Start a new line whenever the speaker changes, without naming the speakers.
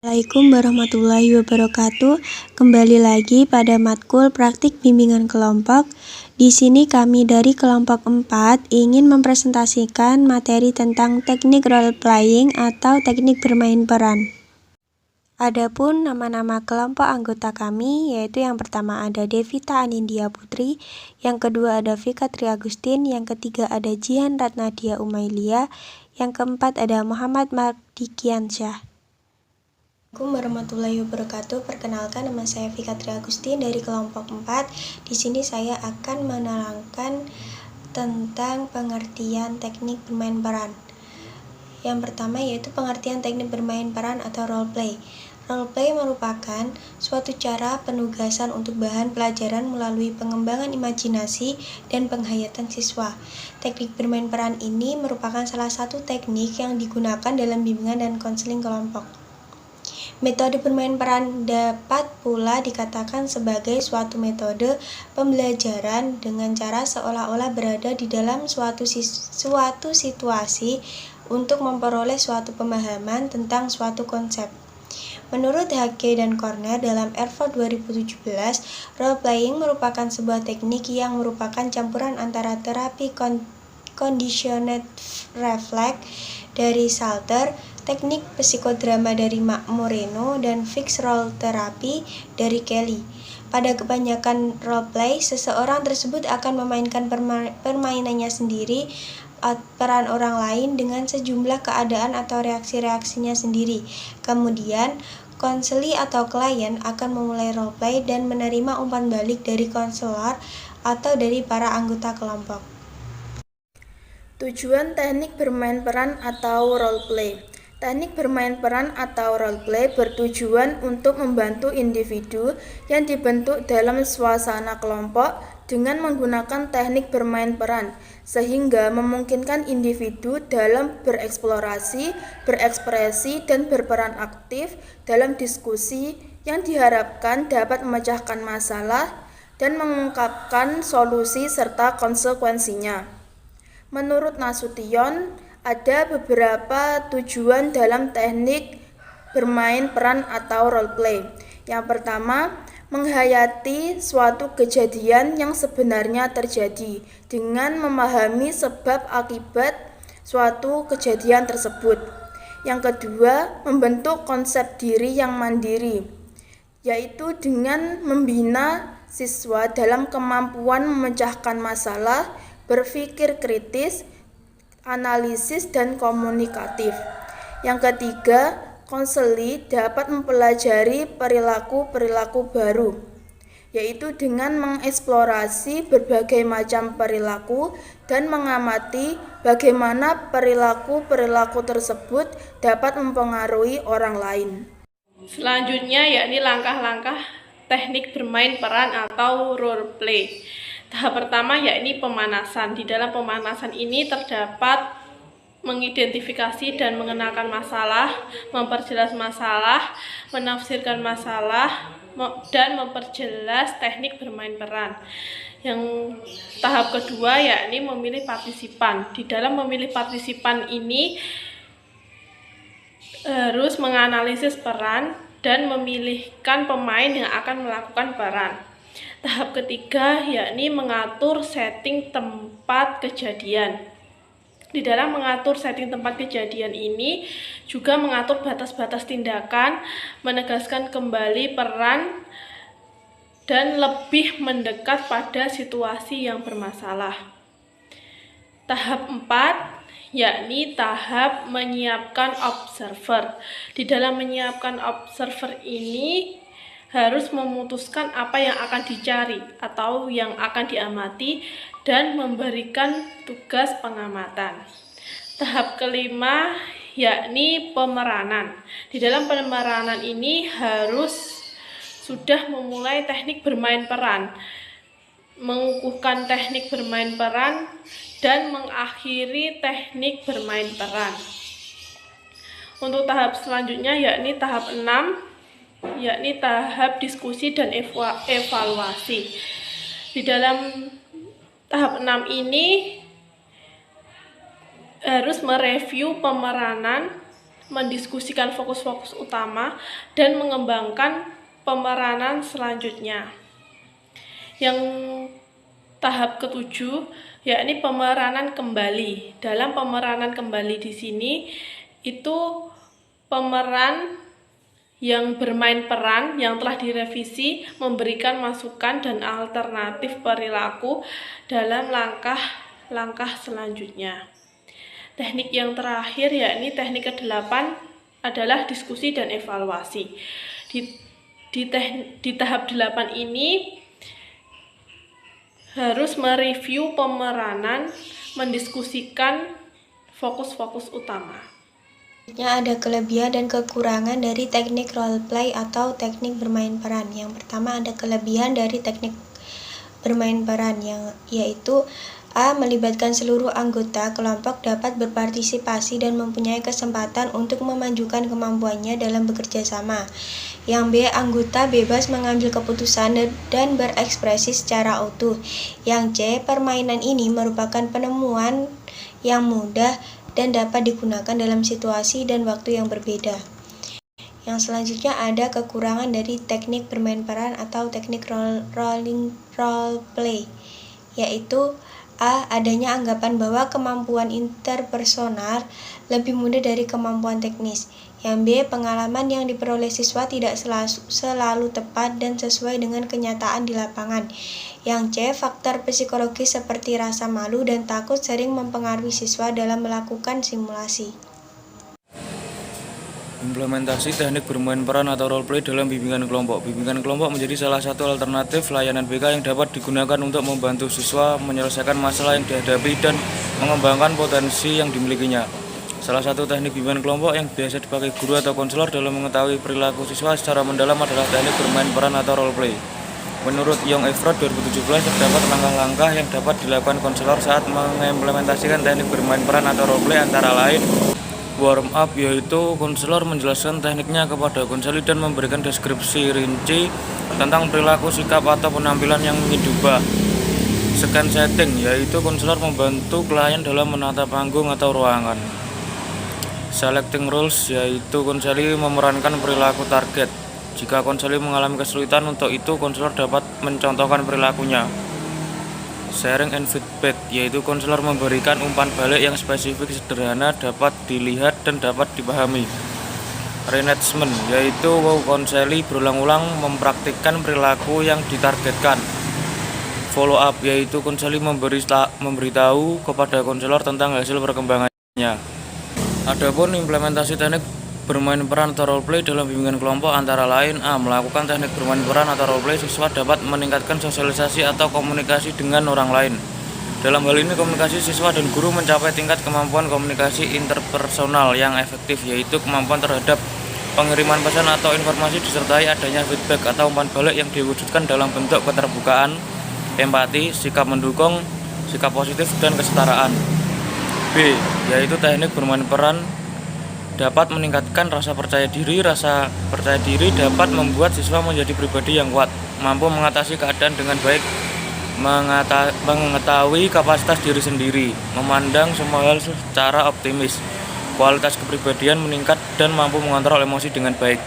Assalamualaikum warahmatullahi wabarakatuh. Kembali lagi pada matkul praktik bimbingan kelompok. Di sini kami dari kelompok 4 ingin mempresentasikan materi tentang teknik role playing atau teknik bermain peran. Adapun nama-nama kelompok anggota kami yaitu yang pertama ada Devita Anindya Putri, yang kedua ada Vika Tri Agustin, yang ketiga ada Jihan Ratnadia Umailia, yang keempat ada Muhammad Mardikiansyah. Assalamualaikum warahmatullahi wabarakatuh. Perkenalkan, nama saya Vika Tri Agustin dari kelompok 4. Di sini saya akan menerangkan tentang pengertian teknik bermain peran. Yang pertama yaitu pengertian teknik bermain peran atau role play. Role play merupakan suatu cara penugasan untuk bahan pelajaran melalui pengembangan imajinasi dan penghayatan siswa. Teknik bermain peran ini merupakan salah satu teknik yang digunakan dalam bimbingan dan konseling kelompok. Metode bermain peran dapat pula dikatakan sebagai suatu metode pembelajaran dengan cara seolah-olah berada di dalam suatu situasi untuk memperoleh suatu pemahaman tentang suatu konsep. Menurut Hake dan Corner dalam Erfurt 2017, role playing merupakan sebuah teknik yang merupakan campuran antara terapi conditioned reflex dari Salter, teknik psikodrama dari Moreno, dan fixed role therapy dari Kelly. Pada kebanyakan role play, seseorang tersebut akan memainkan permainannya sendiri, peran orang lain dengan sejumlah keadaan atau reaksi-reaksinya sendiri. Kemudian, konseli atau klien akan memulai role play dan menerima umpan balik dari konselor atau dari para anggota kelompok.
Tujuan teknik bermain peran atau role play. Teknik bermain peran atau role play bertujuan untuk membantu individu yang dibentuk dalam suasana kelompok dengan menggunakan teknik bermain peran, sehingga memungkinkan individu dalam bereksplorasi, berekspresi, dan berperan aktif dalam diskusi yang diharapkan dapat memecahkan masalah dan mengungkapkan solusi serta konsekuensinya. Menurut Nasution, ada beberapa tujuan dalam teknik bermain peran atau role play. Yang pertama, menghayati suatu kejadian yang sebenarnya terjadi dengan memahami sebab akibat suatu kejadian tersebut. Yang kedua, membentuk konsep diri yang mandiri, yaitu dengan membina siswa dalam kemampuan memecahkan masalah, berpikir kritis, analisis, dan komunikatif. Yang ketiga, konseli dapat mempelajari perilaku-perilaku baru, yaitu dengan mengeksplorasi berbagai macam perilaku dan mengamati bagaimana perilaku-perilaku tersebut dapat mempengaruhi orang lain.
Selanjutnya yakni langkah-langkah teknik bermain peran atau role play. Tahap pertama yakni pemanasan. Di dalam pemanasan ini terdapat mengidentifikasi dan mengenalkan masalah, memperjelas masalah, menafsirkan masalah, dan memperjelas teknik bermain peran. Yang tahap kedua yakni memilih partisipan. Di dalam memilih partisipan ini harus menganalisis peran dan memilihkan pemain yang akan melakukan peran. Tahap ketiga yakni mengatur setting tempat kejadian. Di dalam mengatur setting tempat kejadian ini juga mengatur batas-batas tindakan, menegaskan kembali peran, dan lebih mendekat pada situasi yang bermasalah. Tahap 4 yakni tahap menyiapkan observer. Di dalam menyiapkan observer ini harus memutuskan apa yang akan dicari atau yang akan diamati dan memberikan tugas pengamatan. Tahap kelima yakni pemeranan. Di dalam pemeranan ini harus sudah memulai teknik bermain peran, mengukuhkan teknik bermain peran, dan mengakhiri teknik bermain peran. Untuk tahap selanjutnya yakni tahap 6, yakni tahap diskusi dan evaluasi. Di dalam tahap 6 ini harus mereview pemeranan mendiskusikan fokus-fokus utama, dan mengembangkan pemeranan selanjutnya. Yang tahap ketujuh yakni pemeranan kembali. Dalam pemeranan kembali di sini itu pemeran yang bermain peran yang telah direvisi memberikan masukan dan alternatif perilaku dalam langkah-langkah selanjutnya. Teknik yang terakhir yakni teknik ke-8 adalah diskusi dan evaluasi. Di tahap 8 ini harus mereview pemeranan, mendiskusikan fokus-fokus utama.
Ada kelebihan dan kekurangan dari teknik role play atau teknik bermain peran. Yang pertama ada kelebihan dari teknik bermain peran yaitu A. Melibatkan seluruh anggota kelompok dapat berpartisipasi dan mempunyai kesempatan untuk memajukan kemampuannya dalam bekerja sama. Yang B. Anggota bebas mengambil keputusan dan berekspresi secara utuh. Yang C. Permainan ini merupakan penemuan yang mudah dan dapat digunakan dalam situasi dan waktu yang berbeda. Yang selanjutnya ada kekurangan dari teknik bermain peran atau teknik role play, yaitu A. Adanya anggapan bahwa kemampuan interpersonal lebih mudah dari kemampuan teknis. Yang B. Pengalaman yang diperoleh siswa tidak selalu tepat dan sesuai dengan kenyataan di lapangan. Yang C. Faktor psikologis seperti rasa malu dan takut sering mempengaruhi siswa dalam melakukan simulasi.
Implementasi teknik bermain peran atau role play dalam bimbingan kelompok. Bimbingan kelompok menjadi salah satu alternatif layanan BK yang dapat digunakan untuk membantu siswa menyelesaikan masalah yang dihadapi dan mengembangkan potensi yang dimilikinya. Salah satu teknik bimbingan kelompok yang biasa dipakai guru atau konselor dalam mengetahui perilaku siswa secara mendalam adalah teknik bermain peran atau role play. Menurut Young Effort 2017, terdapat langkah-langkah yang dapat dilakukan konselor saat mengimplementasikan teknik bermain peran atau role play, antara lain warm up, yaitu konselor menjelaskan tekniknya kepada konseli dan memberikan deskripsi rinci tentang perilaku, sikap, atau penampilan yang ingin diubah. Scan setting, yaitu konselor membantu klien dalam menata panggung atau ruangan. Selecting roles, yaitu konseli memerankan perilaku target. Jika konseli mengalami kesulitan untuk itu, konselor dapat mencontohkan perilakunya. Sharing and feedback, yaitu konselor memberikan umpan balik yang spesifik, sederhana, dapat dilihat dan dapat dipahami. Reenactment, yaitu konseli berulang-ulang mempraktikkan perilaku yang ditargetkan. Follow up, yaitu konseli memberitahu kepada konselor tentang hasil perkembangannya. Adapun implementasi teknik bermain peran atau role play dalam bimbingan kelompok antara lain A. Melakukan teknik bermain peran atau role play, siswa dapat meningkatkan sosialisasi atau komunikasi dengan orang lain. Dalam hal ini komunikasi siswa dan guru mencapai tingkat kemampuan komunikasi interpersonal yang efektif, yaitu kemampuan terhadap pengiriman pesan atau informasi disertai adanya feedback atau umpan balik yang diwujudkan dalam bentuk keterbukaan, empati, sikap mendukung, sikap positif, dan kesetaraan. B. Yaitu teknik bermain peran dapat meningkatkan rasa percaya diri. Rasa percaya diri dapat membuat siswa menjadi pribadi yang kuat, mampu mengatasi keadaan dengan baik, mengetahui kapasitas diri sendiri, memandang semua hal secara optimis, kualitas kepribadian meningkat, dan mampu mengontrol emosi dengan baik.